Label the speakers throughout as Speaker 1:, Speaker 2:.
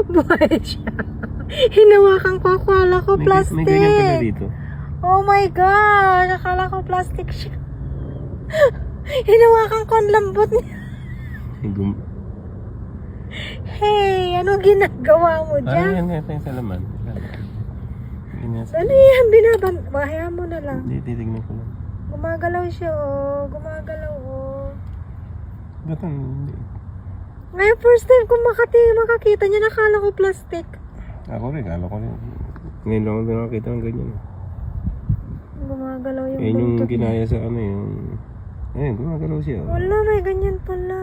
Speaker 1: Buhay siya. Hinawakan ko, akala ko plastic.
Speaker 2: May ganyan pala dito.
Speaker 1: Oh my gosh, akala ko plastic siya. Hinawakan ko ang lambot niya. Hey, ano ginagawa mo dyan?
Speaker 2: Yan yung salaman.
Speaker 1: Ano yan? Bahaya mo na lang.
Speaker 2: Hindi, titignan ko lang.
Speaker 1: Gumagalaw siya, oh. Gumagalaw, oh.
Speaker 2: Ba't hindi?
Speaker 1: Ngayon, first time ko makakita niya, nakala ko plastic.
Speaker 2: Ako rin, kala ko rin. Ngayon lang ako nakakita ng ganyan.
Speaker 1: Gumagalaw yung
Speaker 2: Yan yung
Speaker 1: buntot niya.
Speaker 2: ginaya sa ano yung... Ayun, gumagalaw siya.
Speaker 1: Wala, may ganyan pala.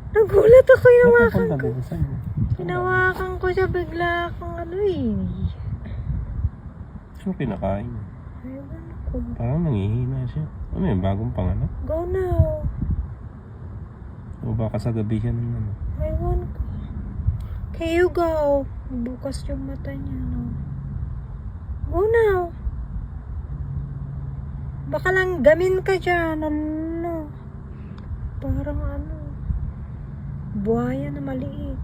Speaker 1: Nagulat ako, hinawakan ko. Hinawakan ko siya, bigla akong ano eh.
Speaker 2: Saan pinakain?
Speaker 1: Ewan ko.
Speaker 2: Parang nangihina siya. Ano yun, bagong panganak?
Speaker 1: Go now.
Speaker 2: O baka sa gabi siya ng ano?
Speaker 1: Ewan ko. Okay, you go. Bukas yung mata niya, no? Go now. Baka lang gamin ka dyan, ano? Parang ano? Buhaya na maliit.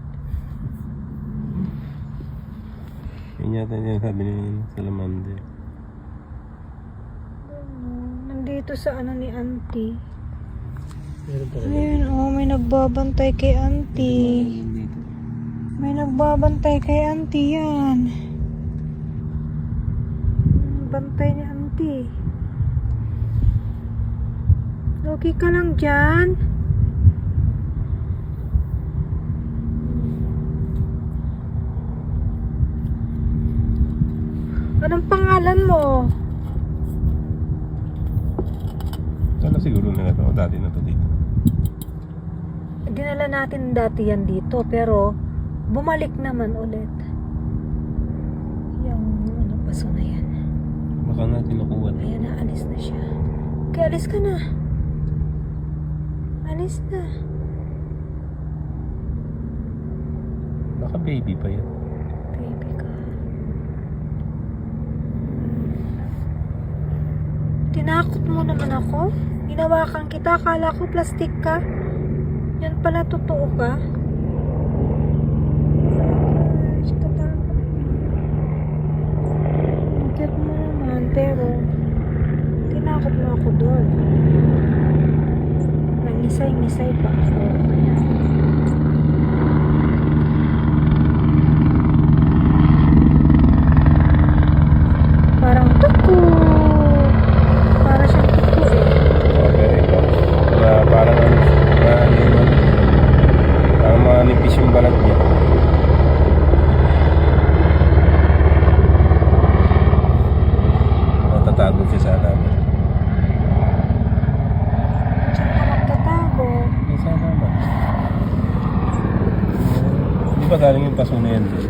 Speaker 2: Yun yata yung sabi ni Salamander.
Speaker 1: Nandito sa ano ni auntie.
Speaker 2: Meron pa
Speaker 1: Ayun, oh, may nagbabantay kay auntie. May nagbabantay kay auntie yan. Bantay ni auntie. Okay ka lang dyan? Anong pangalan mo?
Speaker 2: Sana siguro nila ito. Dati na ito dito.
Speaker 1: Dinala natin dati yan dito, pero bumalik naman ulit. Yung ano paso na yan.
Speaker 2: Baka nga kinukuha na.
Speaker 1: Ayan na, alis na siya. Okay, alis ka na. Alis na.
Speaker 2: Baka baby pa yan.
Speaker 1: Baby ka. Tinakot mo naman ako. Hinawakan kita. Akala ko plastic ka. Yan pala totoo ka. Gosh, katakot. Ang cute mo naman. Pero tinakot mo ako doon. Nangisay-ngisay pa ako. Parang tuko. Para siyang tuko eh.
Speaker 2: Okay, ito. Na parang ano. Parang manipis yung balat niya. Natatago siya sa alaman.
Speaker 1: Saan ka magtatago?
Speaker 2: Sa alaman. Di ba galing yung paso na yan doon?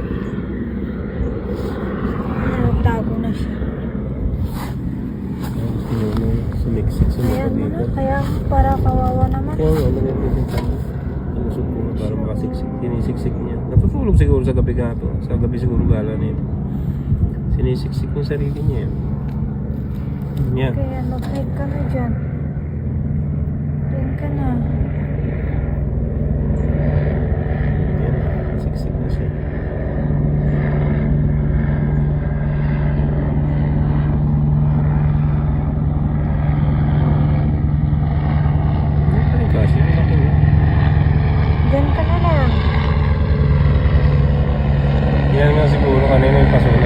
Speaker 1: Nagtago na siya.
Speaker 2: Sumiksik
Speaker 1: Kaya mo na, kaya para kawawa naman.
Speaker 2: Kaya nga, maganda din tayo. Sinusok ko para makasiksik. Sinisiksik niya. Natutulog siguro sa gabi nga to. Sa gabi siguro gala na yun. Sinisiksik yung sarili niya yun. Yan.
Speaker 1: Kaya mag-hide ka na dyan. Diyan ka na.
Speaker 2: Yan. Siksik na siya. Ano kasi? Ang laki niya.
Speaker 1: Diyan ka na lang.
Speaker 2: Yan nga siguro kanina yung paso na